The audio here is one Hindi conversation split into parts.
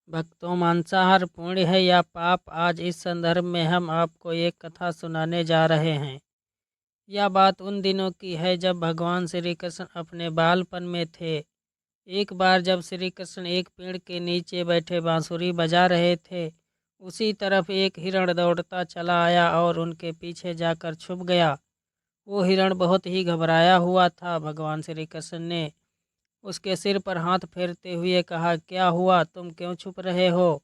भक्तों, मांसाहार पुण्य है या पाप? आज इस संदर्भ में हम आपको एक कथा सुनाने जा रहे हैं। यह बात उन दिनों की है जब भगवान श्री कृष्ण अपने बालपन में थे। एक बार जब श्री कृष्ण एक पेड़ के नीचे बैठे बांसुरी बजा रहे थे, उसी तरफ एक हिरण दौड़ता चला आया और उनके पीछे जाकर छुप गया। वो हिरण बहुत ही घबराया हुआ था। भगवान श्री कृष्ण ने उसके सिर पर हाथ फेरते हुए कहा, क्या हुआ, तुम क्यों छुप रहे हो?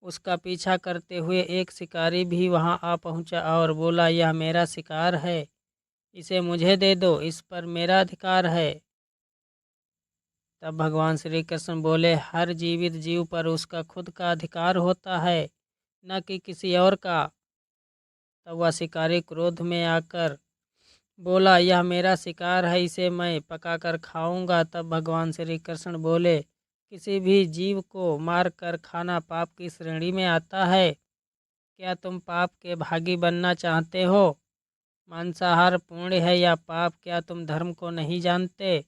उसका पीछा करते हुए एक शिकारी भी वहां आ पहुंचा और बोला, यह मेरा शिकार है, इसे मुझे दे दो, इस पर मेरा अधिकार है। तब भगवान श्री कृष्ण बोले, हर जीवित जीव पर उसका खुद का अधिकार होता है, न कि किसी और का। तब वह शिकारी क्रोध में आकर बोला, यह मेरा शिकार है, इसे मैं पकाकर खाऊंगा। तब भगवान श्री कृष्ण बोले, किसी भी जीव को मार कर खाना पाप की श्रेणी में आता है। क्या तुम पाप के भागी बनना चाहते हो? मांसाहार पुण्य है या पाप? क्या तुम धर्म को नहीं जानते?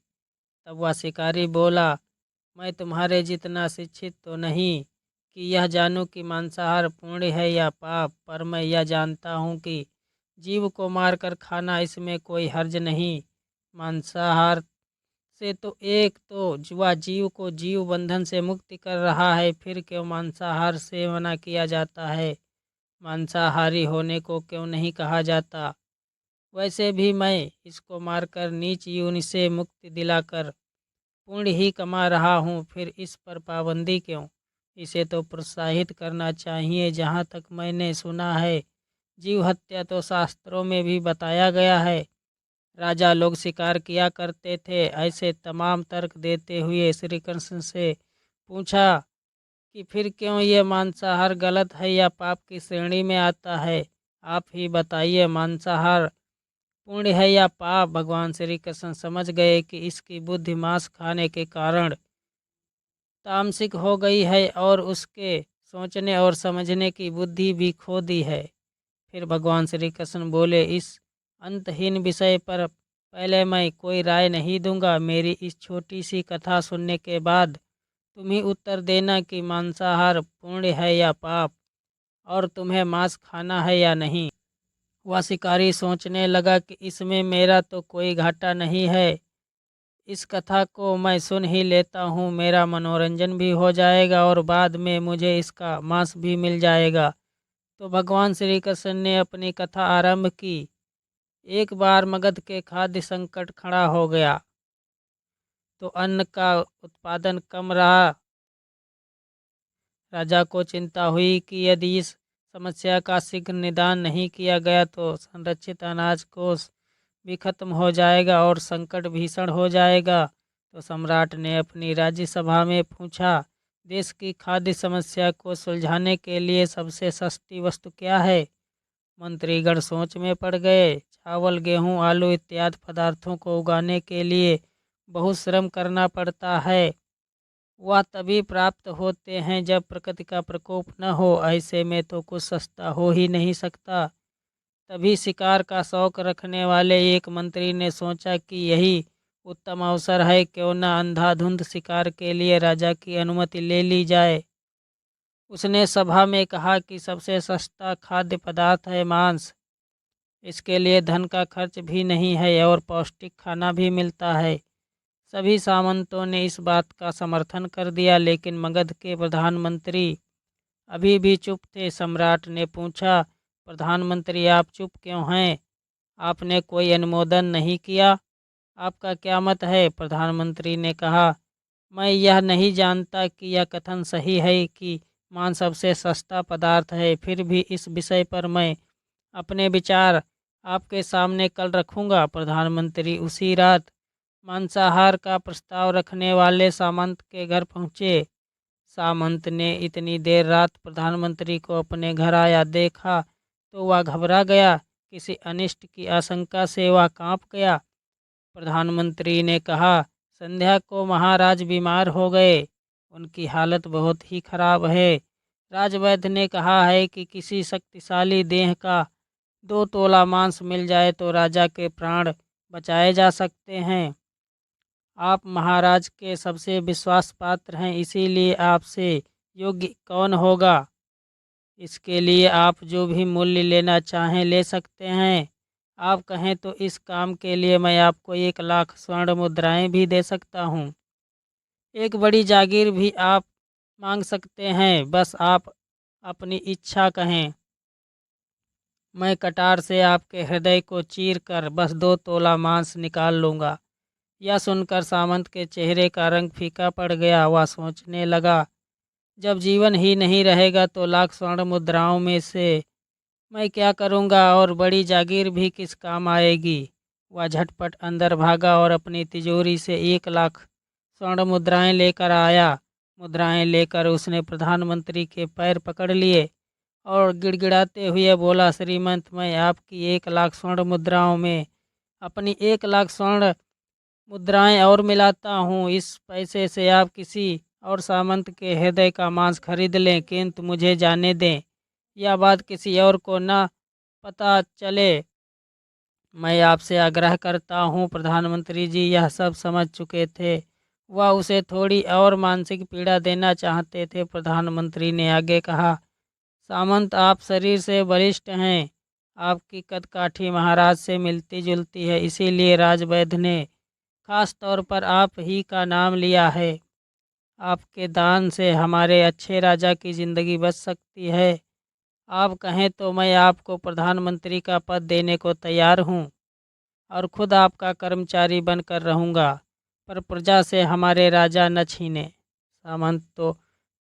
तब वह शिकारी बोला, मैं तुम्हारे जितना शिक्षित तो नहीं कि यह जानूं कि मांसाहार पुण्य है या पाप, पर मैं यह जानता हूँ कि जीव को मारकर खाना, इसमें कोई हर्ज नहीं। मांसाहार से तो एक तो जुआ जीव को जीव बंधन से मुक्ति कर रहा है, फिर क्यों मांसाहार से मना किया जाता है? मांसाहारी होने को क्यों नहीं कहा जाता? वैसे भी मैं इसको मारकर नीच योनि से मुक्ति दिलाकर पुण्य ही कमा रहा हूँ, फिर इस पर पाबंदी क्यों? इसे तो प्रोत्साहित करना चाहिए। जहाँ तक मैंने सुना है, जीव हत्या तो शास्त्रों में भी बताया गया है। राजा लोग शिकार किया करते थे। ऐसे तमाम तर्क देते हुए श्री कृष्ण से पूछा कि फिर क्यों ये मांसाहार गलत है या पाप की श्रेणी में आता है? आप ही बताइए, मांसाहार पुण्य है या पाप? भगवान श्री कृष्ण समझ गए कि इसकी बुद्धि मांस खाने के कारण तामसिक हो गई है और उसके सोचने और समझने की बुद्धि भी खो दी है। फिर भगवान श्री कृष्ण बोले, इस अंतहीन विषय पर पहले मैं कोई राय नहीं दूंगा। मेरी इस छोटी सी कथा सुनने के बाद तुम ही उत्तर देना कि मांसाहार पुण्य है या पाप, और तुम्हें मांस खाना है या नहीं। वह शिकारी सोचने लगा कि इसमें मेरा तो कोई घाटा नहीं है, इस कथा को मैं सुन ही लेता हूँ, मेरा मनोरंजन भी हो जाएगा और बाद में मुझे इसका मांस भी मिल जाएगा। तो भगवान श्री कृष्ण ने अपनी कथा आरंभ की। एक बार मगध के खाद्य संकट खड़ा हो गया, तो अन्न का उत्पादन कम रहा। राजा को चिंता हुई कि यदि इस समस्या का शीघ्र निदान नहीं किया गया तो संरक्षित अनाज कोष भी खत्म हो जाएगा और संकट भीषण हो जाएगा। तो सम्राट ने अपनी राज्यसभा में पूछा, देश की खाद्य समस्या को सुलझाने के लिए सबसे सस्ती वस्तु क्या है? मंत्रीगण सोच में पड़ गए। चावल, गेहूं, आलू इत्यादि पदार्थों को उगाने के लिए बहुत श्रम करना पड़ता है। वह तभी प्राप्त होते हैं जब प्रकृति का प्रकोप न हो। ऐसे में तो कुछ सस्ता हो ही नहीं सकता। तभी शिकार का शौक रखने वाले एक मंत्री ने सोचा कि यही उत्तम अवसर है, क्यों न अंधाधुंध शिकार के लिए राजा की अनुमति ले ली जाए। उसने सभा में कहा कि सबसे सस्ता खाद्य पदार्थ है मांस। इसके लिए धन का खर्च भी नहीं है और पौष्टिक खाना भी मिलता है। सभी सामंतों ने इस बात का समर्थन कर दिया, लेकिन मगध के प्रधानमंत्री अभी भी चुप थे। सम्राट ने पूछा, प्रधानमंत्री, आप चुप क्यों हैं? आपने कोई अनुमोदन नहीं किया, आपका क्या मत है? प्रधानमंत्री ने कहा, मैं यह नहीं जानता कि यह कथन सही है कि मांस सबसे सस्ता पदार्थ है। फिर भी इस विषय पर मैं अपने विचार आपके सामने कल रखूंगा। प्रधानमंत्री उसी रात मांसाहार का प्रस्ताव रखने वाले सामंत के घर पहुंचे। सामंत ने इतनी देर रात प्रधानमंत्री को अपने घर आया देखा तो वह घबरा गया। किसी अनिष्ट की आशंका से वह कांप गया। प्रधानमंत्री ने कहा, संध्या को महाराज बीमार हो गए, उनकी हालत बहुत ही खराब है। राजवैद्य ने कहा है कि किसी शक्तिशाली देह का 2 तोला मांस मिल जाए तो राजा के प्राण बचाए जा सकते हैं। आप महाराज के सबसे विश्वास पात्र हैं, इसीलिए आपसे योग्य कौन होगा? इसके लिए आप जो भी मूल्य लेना चाहें ले सकते हैं। आप कहें तो इस काम के लिए मैं आपको 1 लाख स्वर्ण मुद्राएं भी दे सकता हूँ। एक बड़ी जागीर भी आप मांग सकते हैं, बस आप अपनी इच्छा कहें। मैं कटार से आपके हृदय को चीर कर बस 2 तोला मांस निकाल लूँगा। यह सुनकर सामंत के चेहरे का रंग फीका पड़ गया। वह सोचने लगा, जब जीवन ही नहीं रहेगा तो लाख स्वर्ण मुद्राओं में से मैं क्या करूँगा और बड़ी जागीर भी किस काम आएगी। वह झटपट अंदर भागा और अपनी तिजोरी से 1 लाख स्वर्ण मुद्राएं लेकर आया। मुद्राएं लेकर उसने प्रधानमंत्री के पैर पकड़ लिए और गिड़गिड़ाते हुए बोला, श्रीमंत, मैं आपकी 1 लाख स्वर्ण मुद्राओं में अपनी 1 लाख स्वर्ण मुद्राएं और मिलाता हूँ। इस पैसे से आप किसी और सामंत के हृदय का मांस खरीद लें, किंतु मुझे जाने दें, यह बात किसी और को न पता चले। मैं आपसे आग्रह करता हूँ। प्रधानमंत्री जी यह सब समझ चुके थे। वह उसे थोड़ी और मानसिक पीड़ा देना चाहते थे। प्रधानमंत्री ने आगे कहा, सामंत, आप शरीर से बलिष्ठ हैं। आपकी कदकाठी महाराज से मिलती जुलती है, इसीलिए राजवैद्य ने खास तौर पर आप ही का नाम लिया है। आपके दान से हमारे अच्छे राजा की जिंदगी बच सकती है। आप कहें तो मैं आपको प्रधानमंत्री का पद देने को तैयार हूँ और खुद आपका कर्मचारी बनकर रहूँगा, पर प्रजा से हमारे राजा न छीने। सामंत तो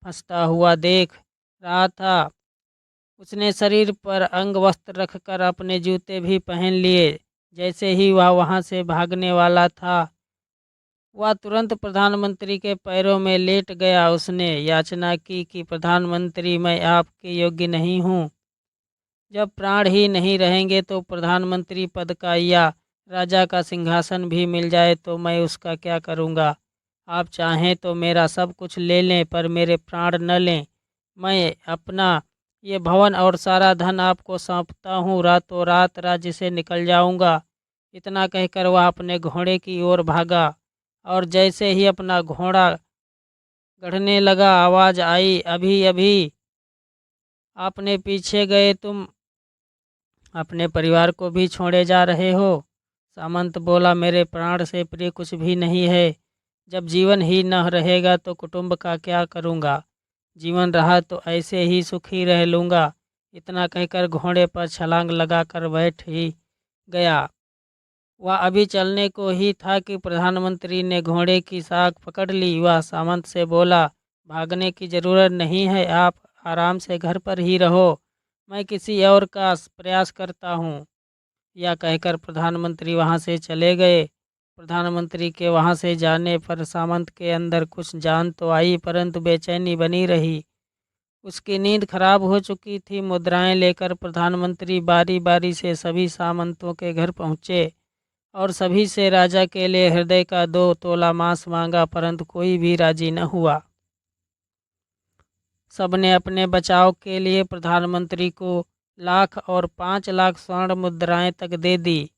फंसता हुआ देख रहा था। उसने शरीर पर अंग वस्त्र रखकर अपने जूते भी पहन लिए। जैसे ही वह वहाँ से भागने वाला था, वह तुरंत प्रधानमंत्री के पैरों में लेट गया। उसने याचना की कि प्रधानमंत्री, मैं आपके योग्य नहीं हूँ। जब प्राण ही नहीं रहेंगे तो प्रधानमंत्री पद का या राजा का सिंहासन भी मिल जाए तो मैं उसका क्या करूँगा। आप चाहें तो मेरा सब कुछ ले लें, पर मेरे प्राण न लें। मैं अपना ये भवन और सारा धन आपको सौंपता हूँ। रातों रात राज्य से निकल जाऊँगा। इतना कहकर वह अपने घोड़े की ओर भागा और जैसे ही अपना घोड़ा गढ़ने लगा, आवाज़ आई, अभी अभी आपने पीछे गए, तुम अपने परिवार को भी छोड़े जा रहे हो। सामंत बोला, मेरे प्राण से प्रिय कुछ भी नहीं है। जब जीवन ही न रहेगा तो कुटुंब का क्या करूँगा। जीवन रहा तो ऐसे ही सुखी रह लूँगा। इतना कहकर घोड़े पर छलांग लगाकर बैठ ही गया। वह अभी चलने को ही था कि प्रधानमंत्री ने घोड़े की साख पकड़ ली। वह सामंत से बोला, भागने की जरूरत नहीं है, आप आराम से घर पर ही रहो। मैं किसी और का प्रयास करता हूँ। यह कहकर प्रधानमंत्री वहाँ से चले गए। प्रधानमंत्री के वहाँ से जाने पर सामंत के अंदर कुछ जान तो आई, परंतु बेचैनी बनी रही। उसकी नींद खराब हो चुकी थी। मुद्राएं लेकर प्रधानमंत्री बारी बारी से सभी सामंतों के घर पहुँचे और सभी से राजा के लिए हृदय का 2 तोला मांस मांगा, परंतु कोई भी राजी न हुआ। सबने अपने बचाव के लिए प्रधानमंत्री को लाख और 5 लाख स्वर्ण मुद्राएं तक दे दी।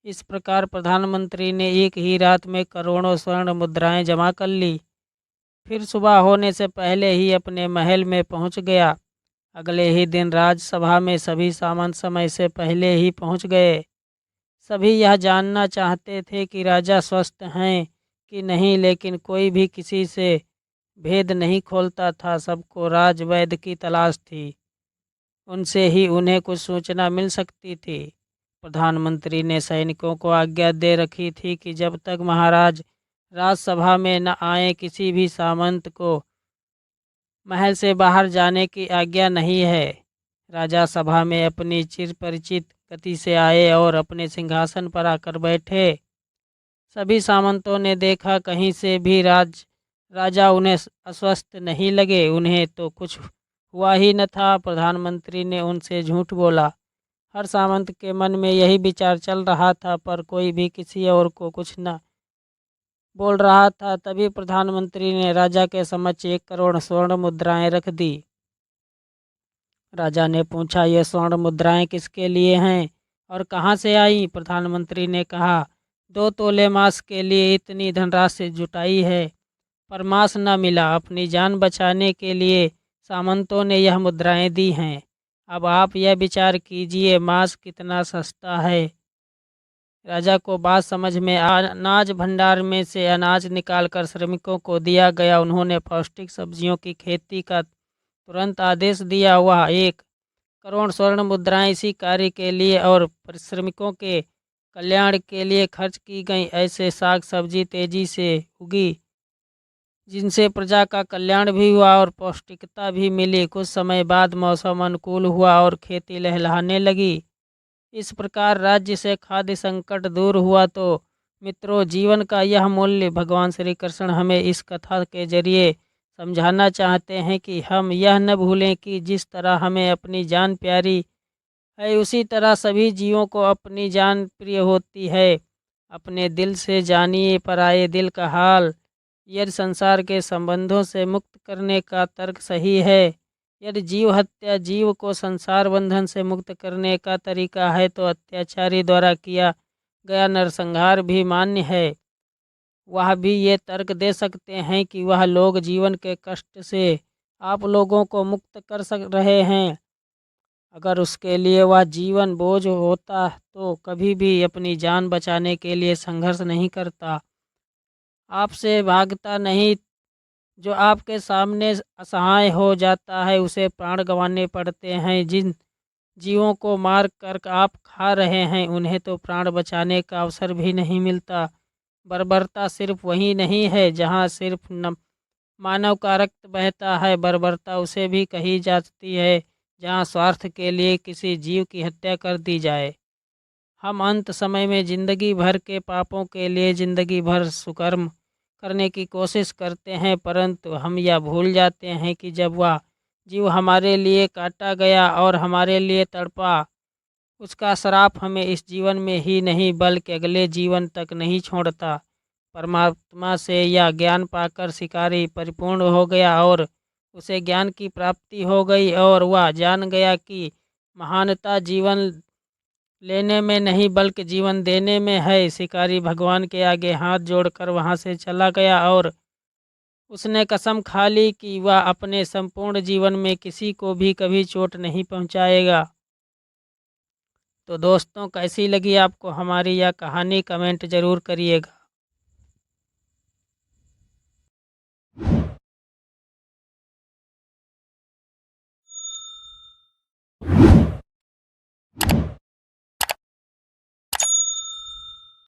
इस प्रकार प्रधानमंत्री ने एक ही रात में करोड़ों स्वर्ण मुद्राएं जमा कर ली। फिर सुबह होने से पहले ही अपने महल में पहुंच गया। अगले ही दिन राजसभा में सभी सामंत समय से पहले ही पहुंच गए। सभी यह जानना चाहते थे कि राजा स्वस्थ हैं कि नहीं, लेकिन कोई भी किसी से भेद नहीं खोलता था। सबको राजवैद्य की तलाश थी। उनसे ही उन्हें कुछ सूचना मिल सकती थी। प्रधानमंत्री ने सैनिकों को आज्ञा दे रखी थी कि जब तक महाराज राजसभा में न आए, किसी भी सामंत को महल से बाहर जाने की आज्ञा नहीं है। राजा सभा में अपनी चिर परिचित गति से आए और अपने सिंहासन पर आकर बैठे। सभी सामंतों ने देखा, कहीं से भी राजा उन्हें अस्वस्थ नहीं लगे। उन्हें तो कुछ हुआ ही न था। प्रधानमंत्री ने उनसे झूठ बोला। हर सामंत के मन में यही विचार चल रहा था, पर कोई भी किसी और को कुछ न बोल रहा था। तभी प्रधानमंत्री ने राजा के समक्ष 1 करोड़ स्वर्ण मुद्राएं रख दी। राजा ने पूछा, ये स्वर्ण मुद्राएं किसके लिए हैं और कहाँ से आई? प्रधानमंत्री ने कहा, 2 तोले मांस के लिए इतनी धनराशि जुटाई है, पर मांस न मिला। अपनी जान बचाने के लिए सामंतों ने यह मुद्राएं दी हैं। अब आप यह विचार कीजिए, मांस कितना सस्ता है। राजा को बात समझ में अनाज भंडार में से अनाज निकालकर श्रमिकों को दिया गया। उन्होंने पौष्टिक सब्जियों की खेती का तुरंत आदेश दिया। वह 1 करोड़ स्वर्ण मुद्राएं इसी कार्य के लिए और श्रमिकों के कल्याण के लिए खर्च की गईं। ऐसे साग सब्जी तेजी से उगी जिनसे प्रजा का कल्याण भी हुआ और पौष्टिकता भी मिली। कुछ समय बाद मौसम अनुकूल हुआ और खेती लहलहाने लगी। इस प्रकार राज्य से खाद्य संकट दूर हुआ। तो मित्रों, जीवन का यह मूल्य भगवान श्री कृष्ण हमें इस कथा के जरिए समझाना चाहते हैं कि हम यह न भूलें कि जिस तरह हमें अपनी जान प्यारी है, उसी तरह सभी जीवों को अपनी जान प्रिय होती है। अपने दिल से जानिए पराये दिल का हाल। यदि संसार के संबंधों से मुक्त करने का तर्क सही है, यदि जीव हत्या जीव को संसार बंधन से मुक्त करने का तरीका है, तो अत्याचारी द्वारा किया गया नरसंहार भी मान्य है। वह भी ये तर्क दे सकते हैं कि वह लोग जीवन के कष्ट से आप लोगों को मुक्त कर सक रहे हैं। अगर उसके लिए वह जीवन बोझ होता तो कभी भी अपनी जान बचाने के लिए संघर्ष नहीं करता, आपसे भागता नहीं। जो आपके सामने असहाय हो जाता है, उसे प्राण गंवाने पड़ते हैं। जिन जीवों को मार कर आप खा रहे हैं, उन्हें तो प्राण बचाने का अवसर भी नहीं मिलता। बर्बरता सिर्फ वही नहीं है जहाँ सिर्फ मानव का रक्त बहता है। बर्बरता उसे भी कही जाती है जहाँ स्वार्थ के लिए किसी जीव की हत्या कर दी जाए। हम अंत समय में जिंदगी भर के पापों के लिए जिंदगी भर सुकर्म करने की कोशिश करते हैं, परंतु हम यह भूल जाते हैं कि जब वह जीव हमारे लिए काटा गया और हमारे लिए तड़पा, उसका श्राप हमें इस जीवन में ही नहीं बल्कि अगले जीवन तक नहीं छोड़ता। परमात्मा से यह ज्ञान पाकर शिकारी परिपूर्ण हो गया और उसे ज्ञान की प्राप्ति हो गई और वह जान गया कि महानता जीवन लेने में नहीं बल्कि जीवन देने में है। शिकारी भगवान के आगे हाथ जोड़कर वहां से चला गया और उसने कसम खा ली कि वह अपने संपूर्ण जीवन में किसी को भी कभी चोट नहीं पहुंचाएगा। तो दोस्तों, कैसी लगी आपको हमारी यह कहानी, कमेंट ज़रूर करिएगा।